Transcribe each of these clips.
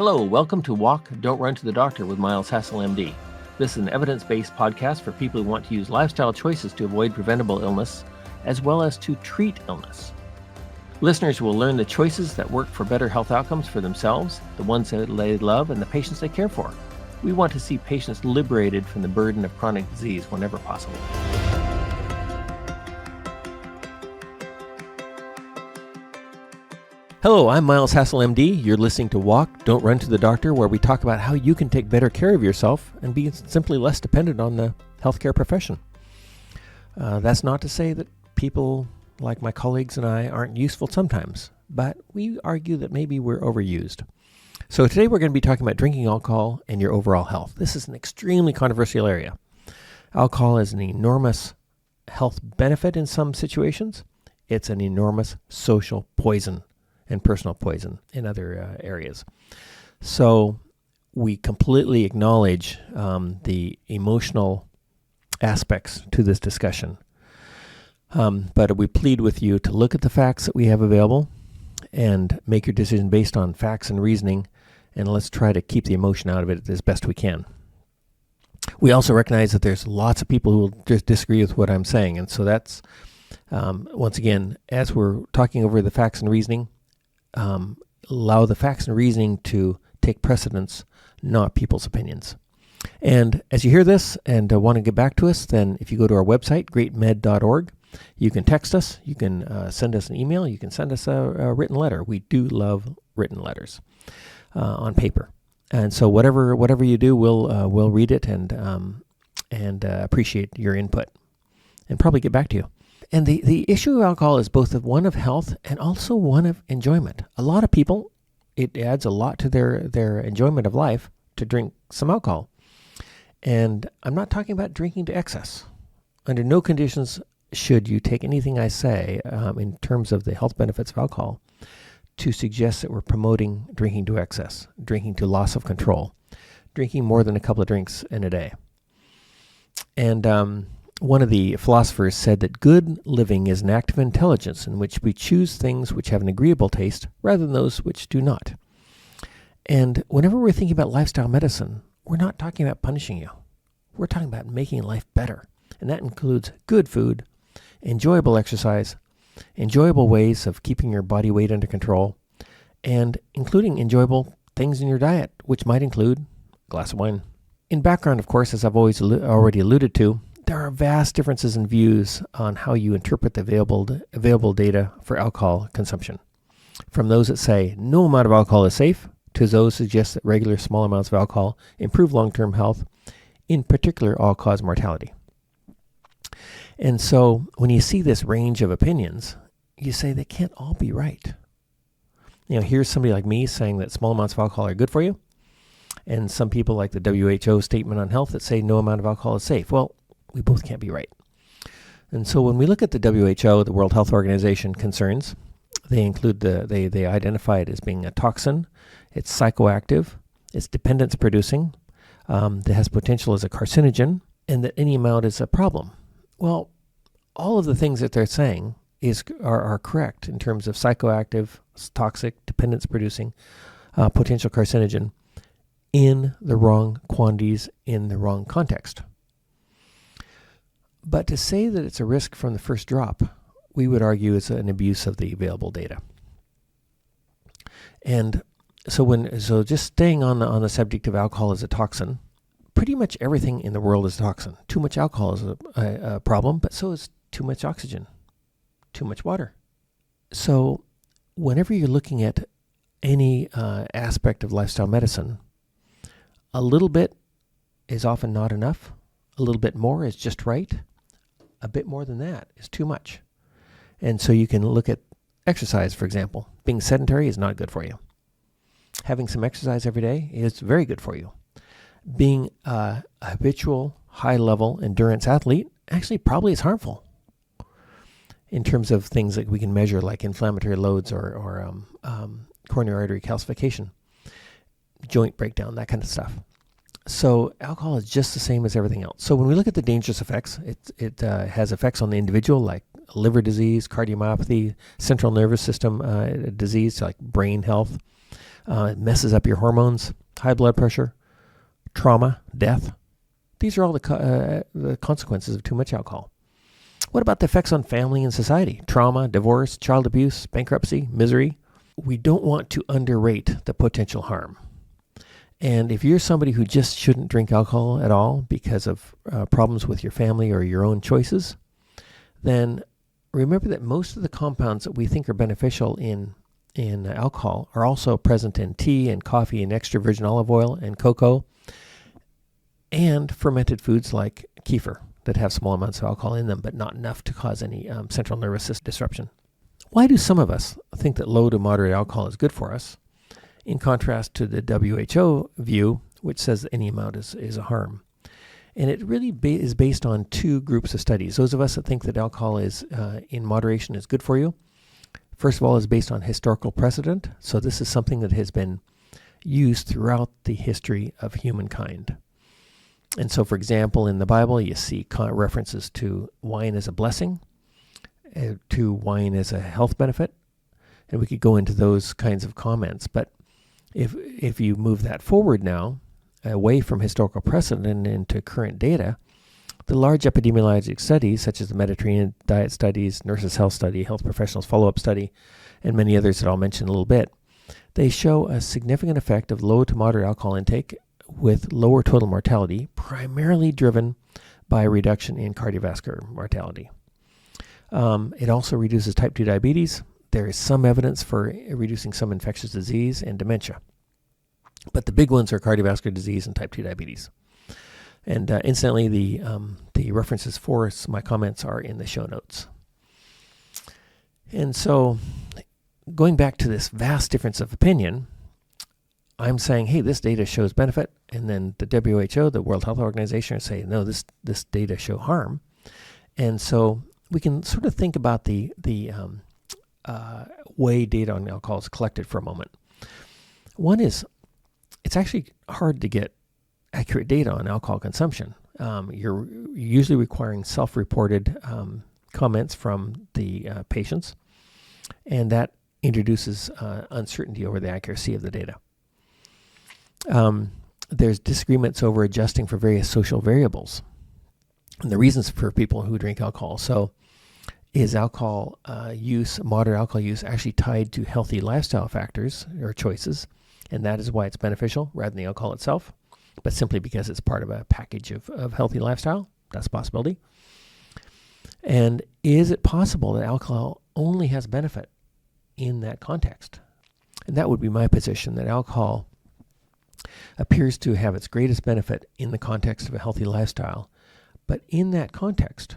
Hello, welcome to Walk, Don't Run to the Doctor with Miles Hassell MD. This is an evidence-based podcast for people who want to use lifestyle choices to avoid preventable illness, as well as to treat illness. Listeners will learn the choices that work for better health outcomes for themselves, the ones that they love, and the patients they care for. We want to see patients liberated from the burden of chronic disease whenever possible. Hello, I'm Miles Hassell MD. You're listening to Walk, Don't Run to the Doctor, where we talk about how you can take better care of yourself and be simply less dependent on the healthcare profession. That's not to say that people like my colleagues and I aren't useful sometimes, but we argue that maybe we're overused. So today we're going to be talking about drinking alcohol and your overall health. This is an extremely controversial area. Alcohol is an enormous health benefit in some situations. It's an enormous social poison and personal poison in other areas. So we completely acknowledge the emotional aspects to this discussion. But we plead with you to look at the facts that we have available and make your decision based on facts and reasoning, and let's try to keep the emotion out of it as best we can. We also recognize that there's lots of people who will just disagree with what I'm saying, and so that's, once again, as we're talking over the facts and reasoning, allow the facts and reasoning to take precedence, not people's opinions. And as you hear this and want to get back to us, then if you go to our website, greatmed.org, you can text us, you can send us an email, you can send us a written letter. We do love written letters on paper. And so whatever you do, we'll read it and appreciate your input and probably get back to you. And the issue of alcohol is both one of health and also one of enjoyment. A lot of people, it adds a lot to their enjoyment of life to drink some alcohol. And I'm not talking about drinking to excess. Under no conditions should you take anything I say in terms of the health benefits of alcohol to suggest that we're promoting drinking to excess, drinking to loss of control, drinking more than a couple of drinks in a day. And one of the philosophers said that good living is an act of intelligence in which we choose things which have an agreeable taste rather than those which do not. And whenever we're thinking about lifestyle medicine, we're not talking about punishing you. We're talking about making life better. And that includes good food, enjoyable exercise, enjoyable ways of keeping your body weight under control, and including enjoyable things in your diet, which might include a glass of wine. In background, of course, as I've already alluded to, there are vast differences in views on how you interpret the available data for alcohol consumption. From those that say no amount of alcohol is safe, to those who suggest that regular small amounts of alcohol improve long-term health, in particular all-cause mortality. And so when you see this range of opinions, you say they can't all be right. Here's somebody like me saying that small amounts of alcohol are good for you, and some people like the WHO statement on health that say no amount of alcohol is safe. Well, we both can't be right. And so when we look at the WHO, the World Health Organization concerns, they include they identify it as being a toxin, it's psychoactive, it's dependence producing, that has potential as a carcinogen, and that any amount is a problem. Well, all of the things that they're saying are correct in terms of psychoactive, toxic, dependence producing, potential carcinogen in the wrong quantities in the wrong context. But to say that it's a risk from the first drop, we would argue is an abuse of the available data. And so just staying on the subject of alcohol as a toxin, pretty much everything in the world is a toxin. Too much alcohol is a problem, but so is too much oxygen, too much water. So whenever you're looking at any aspect of lifestyle medicine, a little bit is often not enough. A little bit more is just right. A bit more than that is too much. And so you can look at exercise, for example. Being sedentary is not good for you. Having some exercise every day is very good for you. Being a habitual, high-level endurance athlete actually probably is harmful in terms of things that we can measure like inflammatory loads or coronary artery calcification, joint breakdown, that kind of stuff. So alcohol is just the same as everything else. So when we look at the dangerous effects, it has effects on the individual like liver disease, cardiomyopathy, central nervous system disease like brain health, It messes up your hormones, high blood pressure, trauma, death. These are all the consequences of too much alcohol. What about the effects on family and society? Trauma, divorce, child abuse, bankruptcy, misery. We don't want to underrate the potential harm. And if you're somebody who just shouldn't drink alcohol at all because of problems with your family or your own choices, then remember that most of the compounds that we think are beneficial in alcohol are also present in tea and coffee and extra virgin olive oil and cocoa and fermented foods like kefir that have small amounts of alcohol in them, but not enough to cause any central nervous system disruption. Why do some of us think that low to moderate alcohol is good for us, in contrast to the WHO view, which says that any amount is a harm? And it really is based on two groups of studies. Those of us that think that alcohol is in moderation is good for you, first of all, is based on historical precedent. So this is something that has been used throughout the history of humankind. And so, for example, in the Bible, you see references to wine as a blessing, to wine as a health benefit, and we could go into those kinds of comments. But if you move that forward now, away from historical precedent and into current data, the large epidemiologic studies, such as the Mediterranean diet studies, Nurses' Health Study, Health Professionals Follow-Up Study, and many others that I'll mention in a little bit, they show a significant effect of low to moderate alcohol intake with lower total mortality, primarily driven by a reduction in cardiovascular mortality. It also reduces type 2 diabetes. There is some evidence for reducing some infectious disease and dementia. But the big ones are cardiovascular disease and type 2 diabetes. And incidentally, the references for my comments are in the show notes. And so, going back to this vast difference of opinion, I'm saying, hey, this data shows benefit, and then the WHO, the World Health Organization, are saying, no, this data show harm. And so we can sort of think about the way data on alcohol is collected for a moment. One is, it's actually hard to get accurate data on alcohol consumption. You're usually requiring self-reported comments from the patients, and that introduces uncertainty over the accuracy of the data. There's disagreements over adjusting for various social variables and the reasons for people who drink alcohol. So is alcohol use, moderate alcohol use, actually tied to healthy lifestyle factors or choices? And that is why it's beneficial rather than the alcohol itself, but simply because it's part of a package of healthy lifestyle. That's a possibility. And is it possible that alcohol only has benefit in that context? And that would be my position, that alcohol appears to have its greatest benefit in the context of a healthy lifestyle. But in that context,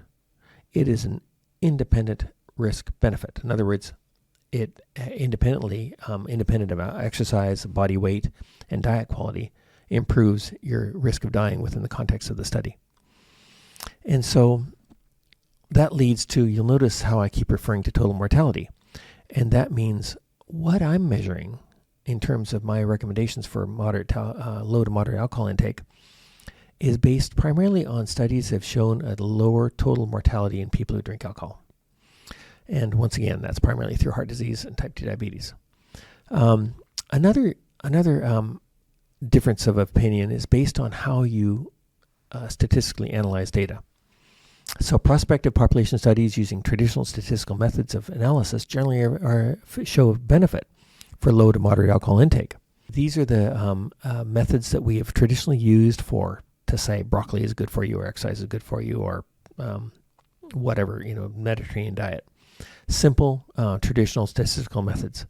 it is an independent risk benefit. In other words, it independent of exercise, body weight, and diet quality, improves your risk of dying within the context of the study. And so that leads to, you'll notice how I keep referring to total mortality. And that means what I'm measuring in terms of my recommendations for low to moderate alcohol intake is based primarily on studies that have shown a lower total mortality in people who drink alcohol. And once again, that's primarily through heart disease and type 2 diabetes. Another difference of opinion is based on how you statistically analyze data. So prospective population studies using traditional statistical methods of analysis generally show benefit for low to moderate alcohol intake. These are the methods that we have traditionally used to say broccoli is good for you, or exercise is good for you, or whatever, Mediterranean diet. Simple, traditional statistical methods.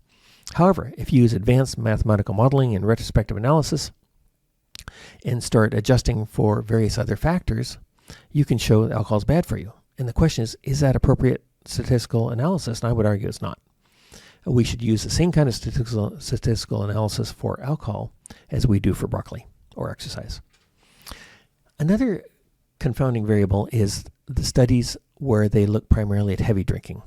However, if you use advanced mathematical modeling and retrospective analysis and start adjusting for various other factors, you can show that alcohol is bad for you. And the question is that appropriate statistical analysis? And I would argue it's not. We should use the same kind of statistical analysis for alcohol as we do for broccoli or exercise. Another confounding variable is the studies where they look primarily at heavy drinking.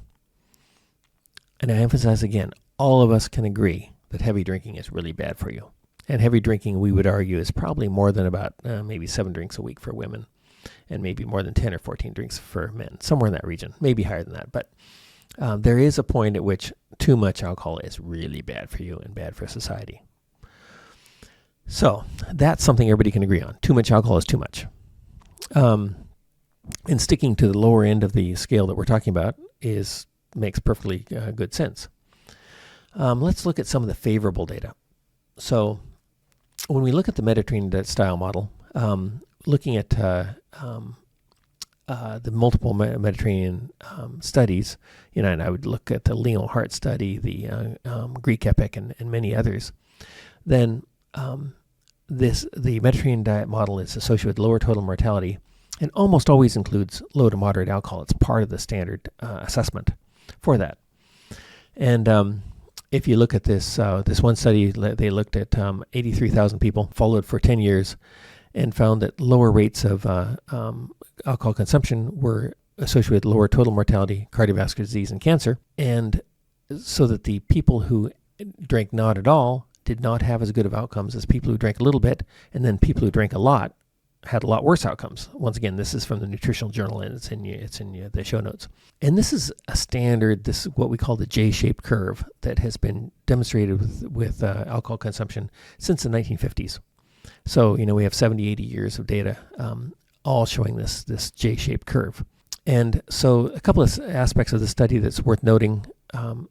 And I emphasize again, all of us can agree that heavy drinking is really bad for you. And heavy drinking, we would argue, is probably more than about maybe 7 drinks a week for women, and maybe more than 10 or 14 drinks for men, somewhere in that region, maybe higher than that. But there is a point at which too much alcohol is really bad for you and bad for society. So that's something everybody can agree on. Too much alcohol is too much. And sticking to the lower end of the scale that we're talking about makes perfectly good sense. Let's look at some of the favorable data. So when we look at the Mediterranean style model, looking at the multiple Mediterranean studies, and I would look at the Lyon Heart study, the Greek Epic, and many others, then the Mediterranean diet model is associated with lower total mortality and almost always includes low to moderate alcohol. It's part of the standard assessment for that. And if you look at this one study, they looked at 83,000 people, followed for 10 years, and found that lower rates of alcohol consumption were associated with lower total mortality, cardiovascular disease, and cancer. And so that the people who drank not at all did not have as good of outcomes as people who drank a little bit, and then people who drank a lot had a lot worse outcomes. Once again, this is from the Nutritional Journal, and it's in the show notes. And this is a standard, this is what we call the J-shaped curve that has been demonstrated with alcohol consumption since the 1950s. So, we have 70, 80 years of data all showing this J-shaped curve. And so a couple of aspects of the study that's worth noting.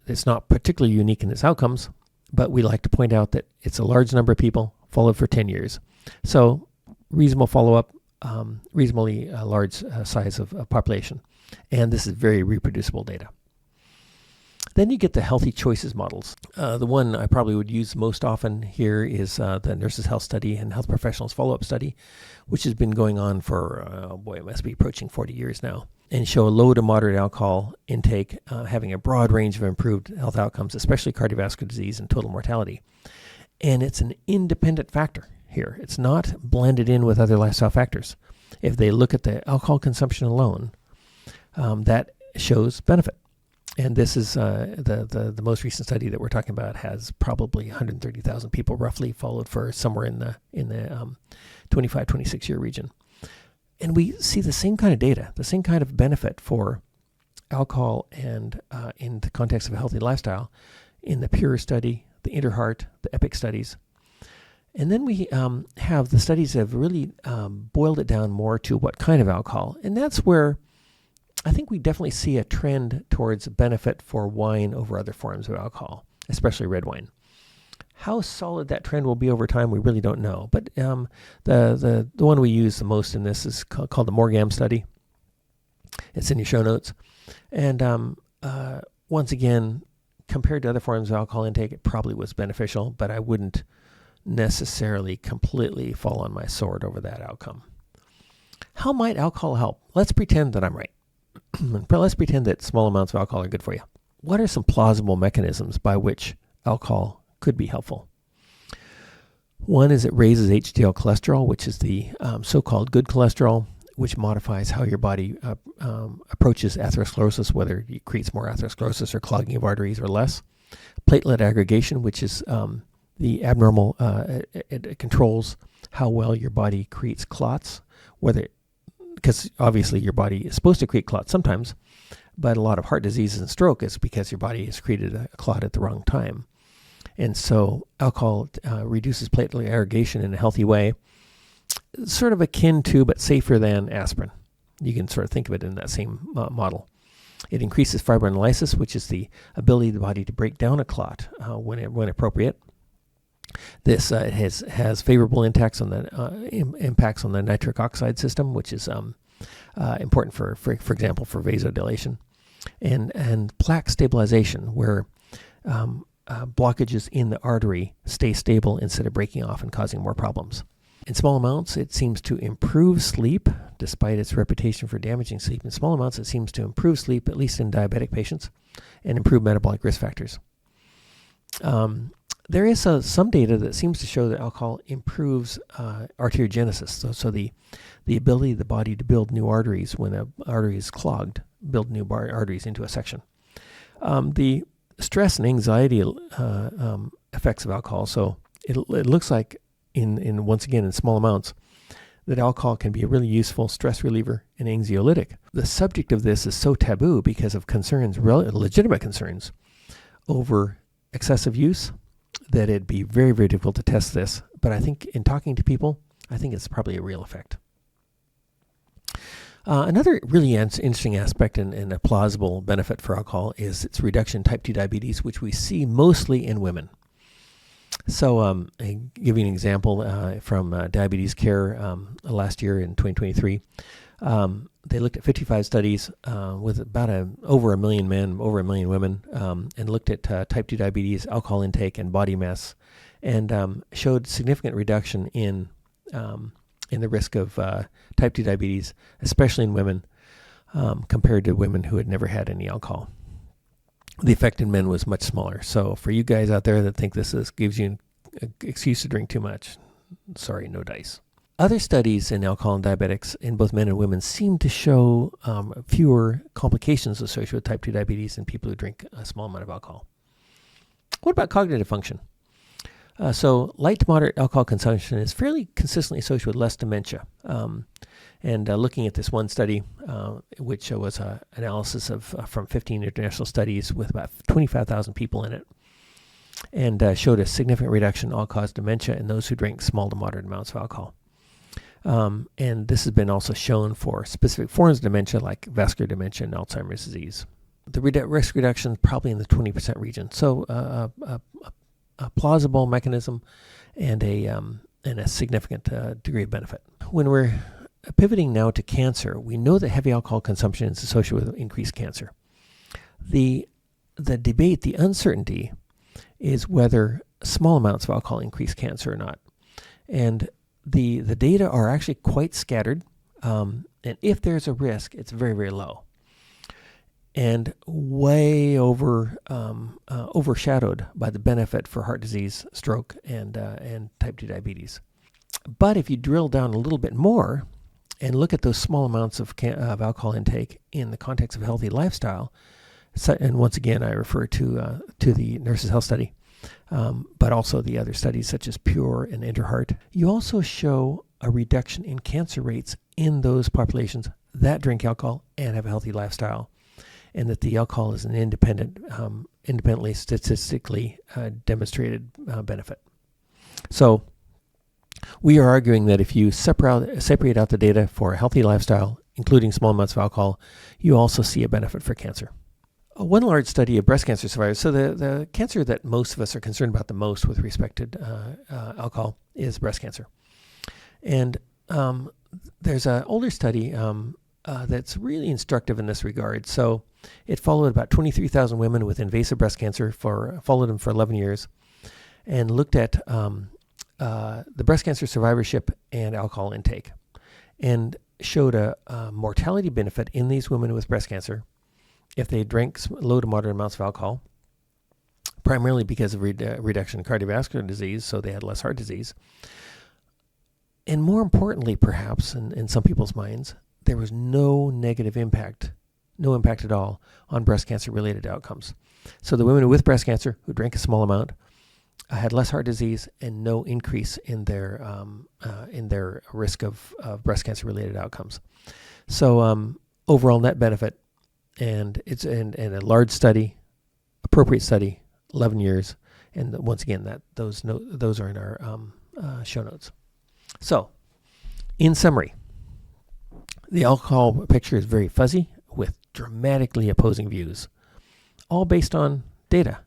It's not particularly unique in its outcomes, but we like to point out that it's a large number of people followed for 10 years. So reasonable follow-up, reasonably large size of population. And this is very reproducible data. Then you get the healthy choices models. The one I probably would use most often here is the Nurses' Health Study and Health Professionals Follow-Up Study, which has been going on for, it must be approaching 40 years now, and show a low to moderate alcohol intake, having a broad range of improved health outcomes, especially cardiovascular disease and total mortality. And it's an independent factor here. It's not blended in with other lifestyle factors. If they look at the alcohol consumption alone, that shows benefit. And this is the most recent study that we're talking about has probably 130,000 people roughly followed for somewhere in the 25, 26 year region. And we see the same kind of data, the same kind of benefit for alcohol and in the context of a healthy lifestyle in the PURE study, the InterHeart, the EPIC studies. And then we have the studies that have really boiled it down more to what kind of alcohol. And that's where I think we definitely see a trend towards benefit for wine over other forms of alcohol, especially red wine. How solid that trend will be over time, we really don't know. But the one we use the most in this is called the Morgam study. It's in your show notes. And once again, compared to other forms of alcohol intake, it probably was beneficial, but I wouldn't necessarily completely fall on my sword over that outcome. How might alcohol help? Let's pretend that I'm right. Let's pretend that small amounts of alcohol are good for you. What are some plausible mechanisms by which alcohol could be helpful? One is it raises HDL cholesterol, which is the so-called good cholesterol, which modifies how your body approaches atherosclerosis, whether it creates more atherosclerosis or clogging of arteries or less. Platelet aggregation, which is the abnormal, it controls how well your body creates clots, because obviously your body is supposed to create clots sometimes, but a lot of heart disease and stroke is because your body has created a clot at the wrong time. And so alcohol reduces platelet aggregation in a healthy way, sort of akin to, but safer than aspirin. You can sort of think of it in that same model. It increases fibrinolysis, which is the ability of the body to break down a clot when appropriate. This has favorable impacts on the nitric oxide system, which is important for example, for vasodilation, and plaque stabilization, where blockages in the artery stay stable instead of breaking off and causing more problems. In small amounts, it seems to improve sleep, despite its reputation for damaging sleep. In small amounts, it seems to improve sleep, at least in diabetic patients, and improve metabolic risk factors. There is some data that seems to show that alcohol improves arteriogenesis. So the ability of the body to build new arteries when an artery is clogged, build new arteries into a section. The stress and anxiety effects of alcohol. So it looks like once again in small amounts that alcohol can be a really useful stress reliever and anxiolytic. The subject of this is so taboo because of concerns, legitimate concerns over excessive use, that it'd be very, very difficult to test this. but I think in talking to people, I think it's probably a real effect. Another really interesting aspect and a plausible benefit for alcohol is its reduction in type 2 diabetes, which we see mostly in women. So I give you an example from Diabetes Care last year in 2023. They looked at 55 studies with about over 1 million men, over 1 million women, and looked at type 2 diabetes, alcohol intake, and body mass, and showed significant reduction in the risk of type 2 diabetes, especially in women, compared to women who had never had any alcohol. The effect in men was much smaller. So for you guys out there that think gives you an excuse to drink too much, sorry, no dice. Other studies in alcohol and diabetics in both men and women seem to show fewer complications associated with type 2 diabetes in people who drink a small amount of alcohol. What about cognitive function? So light to moderate alcohol consumption is fairly consistently associated with less dementia. And looking at this one study, which was an analysis from 15 international studies with about 25,000 people in it, and showed a significant reduction in all-cause dementia in those who drank small to moderate amounts of alcohol. And this has been also shown for specific forms of dementia like vascular dementia and Alzheimer's disease. The risk reduction is probably in the 20% region. So a plausible mechanism and a significant degree of benefit. When we're pivoting now to cancer, we know that heavy alcohol consumption is associated with increased cancer. The debate, the uncertainty, is whether small amounts of alcohol increase cancer or not. And the data are actually quite scattered. And if there's a risk, it's very, very low. And way overshadowed by the benefit for heart disease, stroke, and type 2 diabetes. But if you drill down a little bit more and look at those small amounts of alcohol intake in the context of a healthy lifestyle, and once again I refer to the Nurses' Health Study, but also the other studies such as PURE and InterHeart, you also show a reduction in cancer rates in those populations that drink alcohol and have a healthy lifestyle, and that the alcohol is an independently statistically demonstrated benefit. So we are arguing that if you separate out the data for a healthy lifestyle, including small amounts of alcohol, you also see a benefit for cancer. One large study of breast cancer survivors, so the cancer that most of us are concerned about the most with respect to alcohol is breast cancer. And there's an older study that's really instructive in this regard. So it followed about 23,000 women with invasive breast cancer, followed them for 11 years, and looked at the breast cancer survivorship and alcohol intake, and showed a mortality benefit in these women with breast cancer if they drank low to moderate amounts of alcohol, primarily because of reduction in cardiovascular disease, so they had less heart disease. And more importantly, perhaps, in some people's minds, there was no negative impact, no impact at all on breast cancer-related outcomes. So the women with breast cancer who drank a small amount had less heart disease and no increase in their risk of breast cancer-related outcomes. So overall net benefit, and it's in a large study, appropriate study, 11 years, and once again those are in our show notes. So, in summary, the alcohol picture is very fuzzy with dramatically opposing views, all based on data.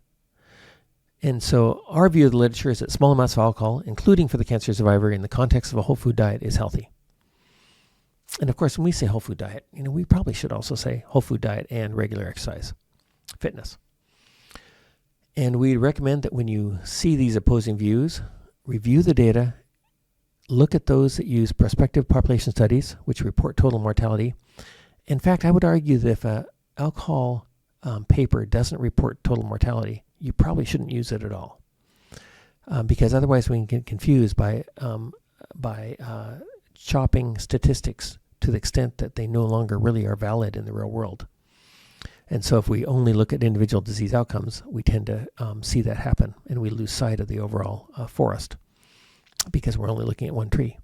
And so our view of the literature is that small amounts of alcohol, including for the cancer survivor in the context of a whole food diet, is healthy. And of course, when we say whole food diet, we probably should also say whole food diet and regular exercise, fitness. And we recommend that when you see these opposing views, review the data, look at those that use prospective population studies, which report total mortality. In fact, I would argue that if an alcohol paper doesn't report total mortality, you probably shouldn't use it at all, because otherwise we can get confused by chopping statistics to the extent that they no longer really are valid in the real world. And so if we only look at individual disease outcomes, we tend to see that happen, and we lose sight of the overall forest because we're only looking at one tree.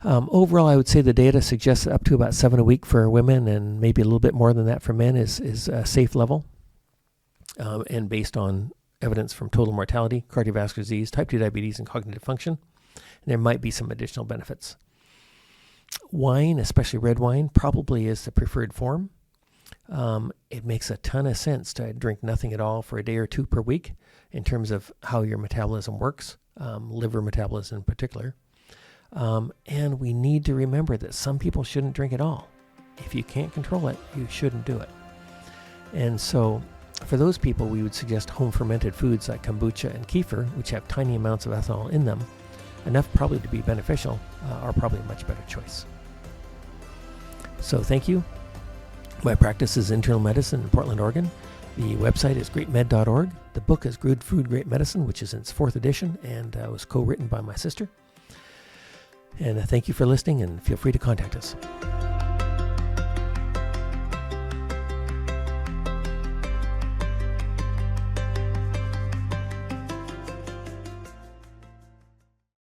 Overall, I would say the data suggests up to about 7 a week for women and maybe a little bit more than that for men is a safe level, and based on evidence from total mortality, cardiovascular disease, type 2 diabetes, and cognitive function. And there might be some additional benefits. Wine, especially red wine, probably is the preferred form. It makes a ton of sense to drink nothing at all for a day or two per week in terms of how your metabolism works, liver metabolism in particular. And we need to remember that some people shouldn't drink at all. If you can't control it, you shouldn't do it. And so for those people, we would suggest home fermented foods like kombucha and kefir, which have tiny amounts of ethanol in them, enough probably to be beneficial, are probably a much better choice. So thank you. My practice is internal medicine in Portland, Oregon. The website is greatmed.org. The book is Good Food, Great Medicine, which is in its 4th edition and was co-written by my sister. And thank you for listening, and feel free to contact us.